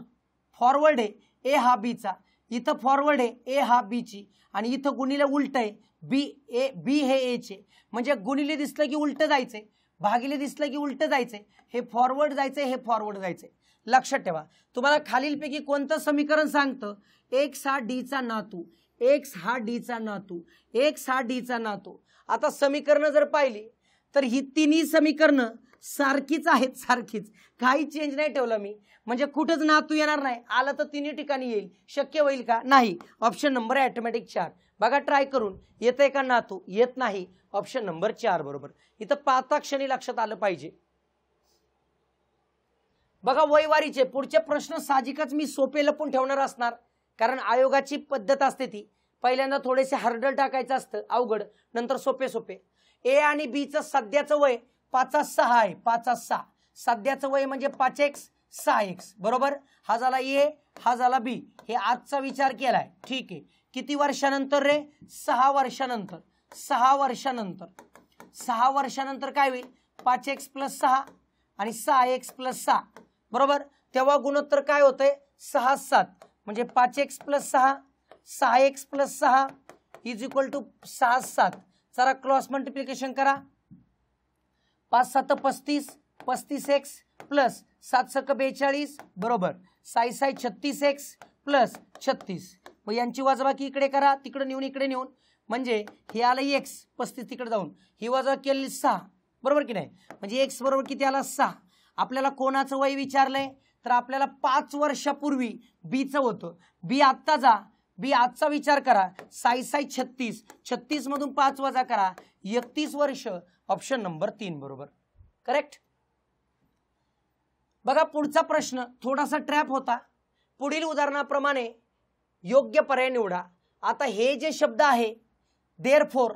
फॉरवर्ड आहे ए हा बी चा, इथं फॉरवर्ड आहे ए हा बी ची, आणि इथं गुणिले उलट आहे बी हे ए चे. म्हणजे गुणिले दिसलं की उलट जायचंय, भागिले दिसलं की उलट जायचंय, हे फॉरवर्ड जायचंय, हे फॉरवर्ड जायचंय. लक्षात ठेवा. तुम्हाला खालीलपैकी कोणतं समीकरण सांगतं x हा d चा नातू, x हा d चा नातू, x हा d चा नातू. आता समीकरण जर पाहिली तर ही तिन्ही समीकरणं सारखीच आहेत, सारखीच, काही चेंज नाही ठेवलं मी. म्हणजे कुठंच नातू येणार नाही, आलं तर तिन्ही ठिकाणी येईल. शक्य होईल का, नाही. ऑप्शन नंबर आहे ऑटोमॅटिक 4. बघा ट्राय करून, येतंय का नातू, येत नाही. ऑप्शन नंबर 4 बरोबर. इथं पाहता क्षणी लक्षात आलं पाहिजे. बघा वयवारीचे पुढचे प्रश्न साहजिकच मी सोपे लपून ठेवणार असणार, कारण आयोगाची पद्धत असते ती. पहिल्यांदा थोडेसे हर्डल टाकायचं असतं अवघड, नंतर सोपे सोपे. ए आणि बी चं सध्याचं वय 5 6 आहे, 5 6. सध्याचं वय म्हणजे 5x, 6x बरोबर. हा झाला ए, हा झाला बी. हे आजचा विचार केलाय, ठीक आहे. किती वर्षानंतर रे? 6 वर्षानंतर. 6 वर्षानंतर. 6 वर्षानंतर काय होईल? 5x + 6 आणि 6x + 6 बरोबर. तेव्हा गुणोत्तर काय होतंय? 6 7 म्हणजे 5x + 6 6x + 6 = 6 7. जरा क्रॉस मल्टिप्लिकेशन करा. 5 7 35 35x + 7 6 42 बरोबर. 6 6 36x + 36. मग यांची वजाबाकी इकडे करा, तिकडे नेऊन इकडे नेऊन, म्हणजे हे आलं x 35 तिकडे जाऊन ही वजा केली 6 बरोबर की नाही. म्हणजे x बरोबर किती आला? 6. आपल्याला कोणाचं वय विचारलंय? तर आपल्याला 5 वर्षापूर्वी बीचं होतं. बी आत्ता जा, बी आजचा विचार करा. 6 6 36 36 मधून 5 वजा करा, 31 वर्ष. ऑप्शन नंबर 3 बरोबर. करेक्ट. बघा पुढचा प्रश्न थोडासा ट्रॅप होता. पुढील उदाहरणाप्रमाणे योग्य पर्याय निवडा. आता हे जे शब्द आहे देअरफॉर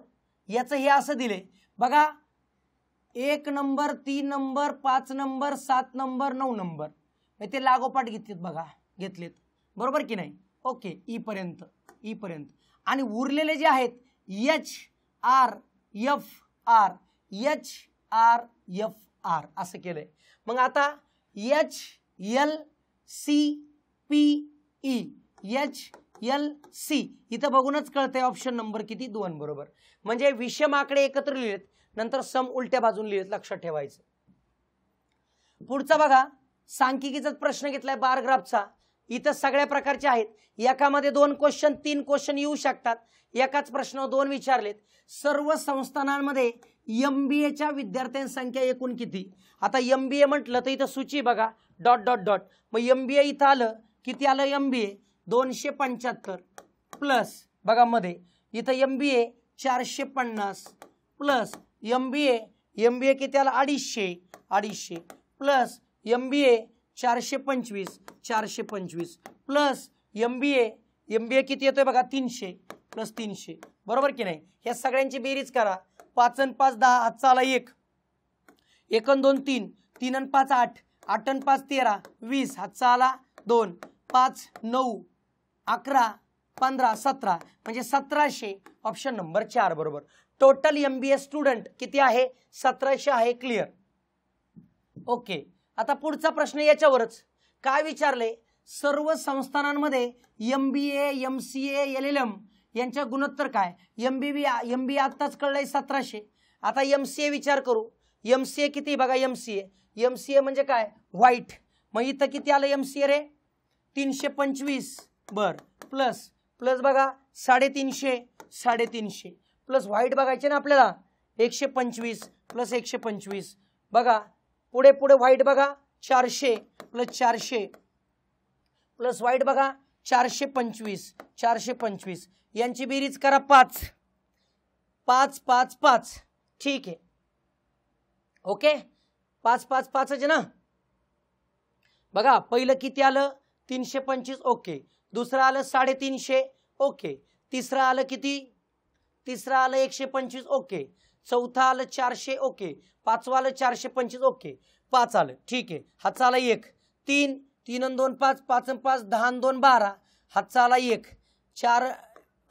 याचं हे असं दिले बघा. 1 number 3 number 5 number 7 number 9 number ते लागोपाठ घेतलेत बघा, घेतलेत बरोबर की नाही. ओके, ई पर्यंत आणि उरलेले जे आहेत H R F R H R F R असं केलंय. मग आता H L C P E H L C इथं बघूनच कळतंय ऑप्शन नंबर किती? 2 बरोबर. म्हणजे विषम आकडे एकत्र लिहिलेत, नंतर सम उलट्या बाजून लिहिलेत, लक्षात ठेवायचं. पुढचा बघा सांख्यिकीचा प्रश्न घेतलाय बार ग्राफचा. इथं सगळ्या प्रकारचे आहेत. एकामध्ये 2 क्वेश्चन 3 क्वेश्चन येऊ शकतात. एकाच प्रश्न 2 विचारलेत. सर्व संस्थानांमध्ये MBAच्या विद्यार्थ्यांची संख्या एकूण किती? आता MBA म्हटलं तर इथं सूची बघा डॉट डॉट डॉट. मग MBA इथं आलं किती? आलं MBA 275 प्लस बघा मध्ये इथं MBA 450 प्लस MBA किती आला? 250 प्लस MBA 425 प्लस MBA किती येतोय बघा? 300 प्लस 300 बरोबर की नाही. ह्या सगळ्यांची बेरीज करा. 5 आणि 5 10 हातचा आला 1 1 आणि 2 3 3 आणि 5 8 8 आणि 5 13 20 हातचा आला 2 5 9 11 15 17 म्हणजे 1700. ऑप्शन नंबर 4 बरोबर. टोटल MBA स्टुडंट किती आहे? 1700 आहे. क्लिअर. ओके, आता पुढचा प्रश्न याच्यावरच काय विचारले? सर्व संस्थानांमध्ये MBA MCA LLM यांच्या गुणोत्तर काय? MBA आत्ताच कळलंय 1700. आता MCA विचार करू. MCA किती बघा? MCA म्हणजे काय? व्हाईट. मग इथं किती आलं MCA रे? 325 बर प्लस बघा 350 प्लस व्हाईट बघायचे ना आपल्याला 125 प्लस 125 बघा. पुढे व्हाईट बघा 400 प्लस व्हाईट बघा 425 यांची बेरीज करा 5 5 5 5. ठीक आहे. ओके 5 5 5 आहे ना. बघा पहिलं किती आलं? 325. ओके. दुसरं आलं 350. ओके. तिसरं आलं किती? तिसरं आलं 125. ओके. चौथा आलं 400. ओके. पाचवा आलं 425. ओके. 5 आलं. ठीक आहे. हातचा आला 1 3 3 आणि 2 5 5 आणि 5 10 आणि 2 12 हातचा आला 1 4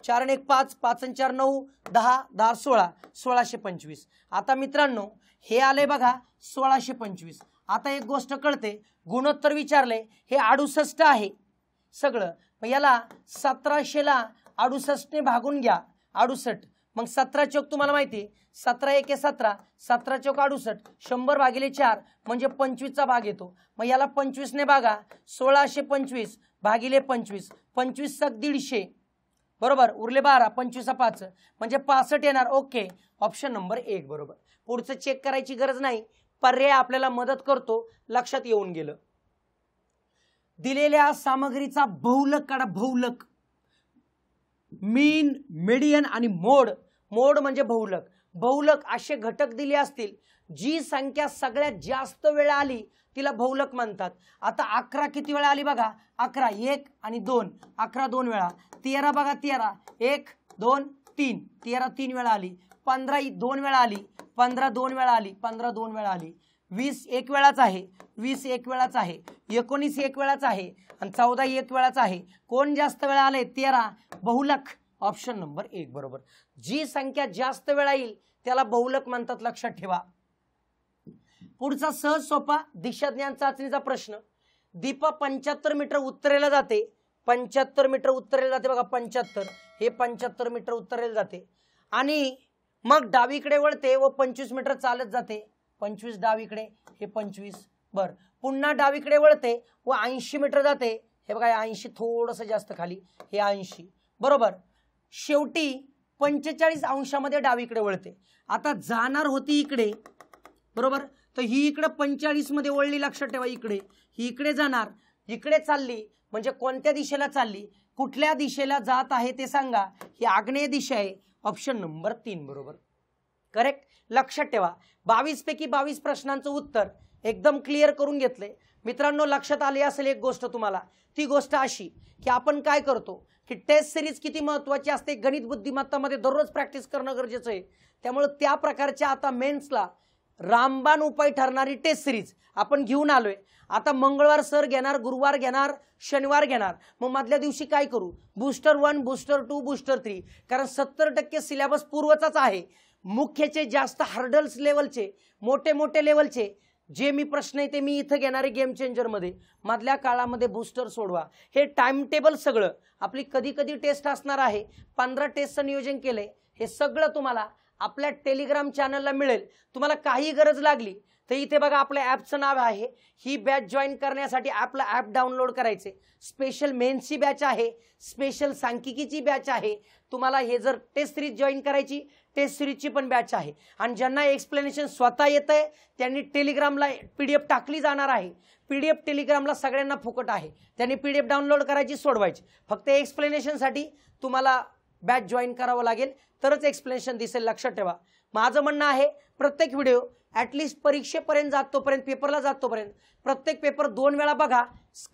4 आणि 1 5 5 आणि 4 9 10 10 16 1625. आता मित्रांनो हे आले बघा 1625. आता एक गोष्ट कळते, गुणोत्तर विचारले हे 68 आहे सगळं. मग याला 1700ला 68 ने भागून घ्या. 68 मग 17 चौक तुम्हाला माहिती 17 एके 17 17 चौक 68 100 भागिले 4 म्हणजे 25चा भाग येतो. मग याला 25 ने भागा 1625 भागिले 25 25 सक 150 बरोबर. उरले 12 25 5 म्हणजे 65 येणार. ओके. ऑप्शन नंबर 1 बरोबर. पुढचं चेक करायची गरज नाही, पर्याय आपल्याला मदत करतो. लक्षात येऊन गेलं. दिलेल्या सामग्रीचा बहुलक काढा. बहुलक मीन मीडियन आणि मोड. मोड म्हणजे बहुलक असे घटक दिले असतील जी संख्या सगळ्यात जास्त वेळा आली तिला बहुलक म्हणतात. आता 11 किती वेळा आली बघा? 11 1 आणि 2 11 2 वेळा. 13 बघा 13 1 2 3 13 3 वेळा आली. 15 2 वेळा आली. 15 2 वेळा आली. 15 2 वेळा आली. 20 एक वेळाच आहे, 20 एक वेळाच आहे, 19 एक वेळाच आहे आणि 14 एक वेळाच आहे. कोण जास्त वेळा आले? 13. बहुलक ऑप्शन नंबर 1 बरोबर. जी संख्या जास्त वेळा येईल त्याला बहुलक म्हणतात, लक्षात ठेवा. पुढचा सहज सोपा दिशाज्ञान चाचणीचा प्रश्न. दीपा 75 मीटर उत्तरेला जाते, 75 मीटर उत्तरेला जाते बघा, 75 हे 75 मीटर उत्तरेला जाते आणि मग डावीकडे वळते व 25 मीटर चालत जाते. 25 डावीकडे, हे 25 बर. पुन्हा डावीकडे वळते व 80 मीटर जाते, हे बघा 80 थोडंसं जास्त खाली, हे 80 बरोबर. शेवटी 45 अंशामध्ये डावीकडे वळते. आता जाणार होती इकडे बरोबर, तर ही इकडे 45 मध्ये वळली, लक्षात ठेवा. इकडे ही इकडे जाणार, इकडे चालली म्हणजे कोणत्या दिशेला चालली, कुठल्या दिशेला जात आहे ते सांगा. ही आग्नेय दिशा आहे, ऑप्शन नंबर 3 बरोबर. करेक्ट. लक्षात ठेवा 22 पैकी 22 प्रश्नांचं उत्तर एकदम क्लिअर करून घेतले मित्रांनो. लक्षात आली असेल एक गोष्ट तुम्हाला, ती गोष्ट अशी की आपण काय करतो की टेस्ट सिरीज किती महत्त्वाची असते, गणित बुद्धिमत्तामध्ये दररोज प्रॅक्टिस करणं गरजेचं आहे. त्यामुळे त्या प्रकारच्या आता मेन्सला रामबाण उपाय ठरणारी टेस्ट सिरीज आपण घेऊन आलोय. आता मंगळवार सर घेणार, गुरुवार घेणार, शनिवार घेणार. मग मधल्या दिवशी काय करू? बूस्टर 1, बूस्टर 2, बूस्टर 3, कारण 70% सिलेबस पूर्वचाच आहे. मुख्यचे जास्त हार्डल्स लेवलचे, मोठे मोठे लेवलचे जे मी प्रश्न आहे ते मी इथं घेणारे गेम चेंजर मध्ये. मधल्या काळामध्ये बूस्टर सोडवा. हे टाइम टेबल सगळं आपली कधी कधी टेस्ट असणार आहे, 15 टेस्टचं नियोजन केलंय. हे सगळं तुम्हाला आपल्या टेलिग्राम चॅनलला मिळेल. तुम्हाला काही गरज लागली तर इथे बघा आपल्या ॲपचं नाव आहे. ही बॅच जॉईन करण्यासाठी आपला ॲप डाउनलोड करायचे. स्पेशल मेन्सची बॅच आहे, स्पेशल सांख्यिकीची बॅच आहे. तुम्हाला हे जर टेस्ट सिरीज जॉईन करायची, टेस्ट सिरीजची पण बॅच आहे. आणि ज्यांना एक्सप्लेनेशन स्वतः येतंय त्यांनी टेलिग्रामला PDF टाकली जाणार आहे. PDF टेलिग्रामला सगळ्यांना फुकट आहे. त्यांनी PDF डाउनलोड करायची, सोडवायची. फक्त एक्सप्लेनेशनसाठी तुम्हाला बॅच जॉईन करावं लागेल, तरच एक्सप्लेनेशन दिसेल. लक्षात ठेवा. माझं म्हणणं आहे प्रत्येक व्हिडिओ ॲटलिस्ट परीक्षेपर्यंत जातोपर्यंत, पेपरला जातोपर्यंत प्रत्येक पेपर 2 वेळा बघा,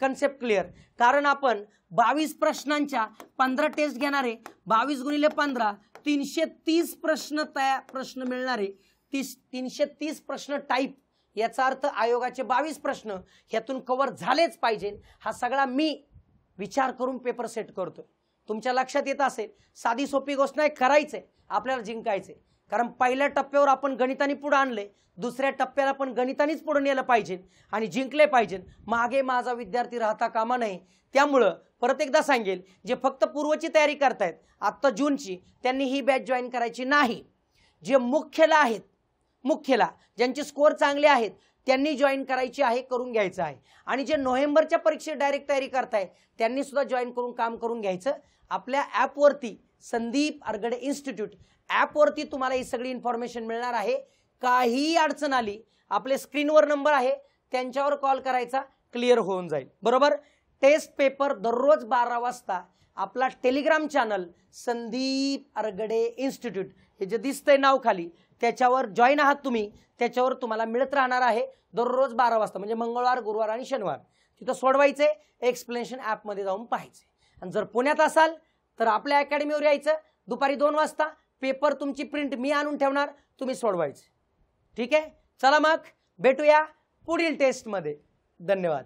कन्सेप्ट क्लिअर. कारण आपण 22 प्रश्नांच्या 15 टेस्ट घेणार आहे. 22 गुणिले 15 330 प्रश्न मिळणारे. 330 प्रश्न टाईप, याचा अर्थ आयोगाचे 22 प्रश्न ह्यातून कव्हर झालेच पाहिजे. हा सगळा मी विचार करून पेपर सेट करतो. तुमच्या लक्षात येत असेल, साधी सोपी गोष्ट नाही, करायचंय आपल्याला, जिंकायचंय. कारण पहिल्या टप्प्यावर आपण गणिताने पुढे आणले, दुसऱ्या टप्प्याला पण गणितानेच पुढे नेलं पाहिजे आणि जिंकले पाहिजे. मागे माझा विद्यार्थी राहता कामा नये. त्यामुळं परत एकदा सांगेल, जे फक्त पूर्वची तयारी करतायत आत्ता जूनची, त्यांनी ही बॅच जॉईन करायची नाही. जे मुख्यला आहेत, मुख्यला ज्यांचे स्कोअर चांगले आहेत त्यांनी जॉईन करायची आहे, करून घ्यायचं आहे. आणि जे नोव्हेंबरच्या परीक्षेत डायरेक्ट तयारी करताय त्यांनी सुद्धा जॉईन करून काम करून घ्यायचं. आपल्या ॲपवरती संदीप अरगडे इन्स्टिट्यूट ॲपवरती तुम्हाला ही सगळी इन्फॉर्मेशन मिळणार आहे. काही अडचण आली, आपले स्क्रीनवर नंबर आहे त्यांच्यावर कॉल करायचा, क्लिअर होऊन जाईल बरोबर. टेस्ट पेपर दररोज 12 वाजता आपला Telegram channel Sandeep Argade institute, हे जे दिसतंय नाव खाली, त्याच्यावर जॉईन आहात तुम्ही, त्याच्यावर तुम्हाला मिळत राहणार आहे दररोज 12 वाजता. म्हणजे मंगळवार, गुरुवार आणि शनिवार तिथं सोडवायचे, एक्सप्लेनेशन ॲपमध्ये जाऊन पाहायचे. आणि जर पुण्यात असाल तर आपल्या अकॅडमीवर यायचं. दुपारी 2 वाजता पेपर तुमची प्रिंट मी आणून ठेवणार, तुम्ही सोडवायचे. ठीक आहे. चला मग भेटूया पुढील टेस्टमध्ये. धन्यवाद.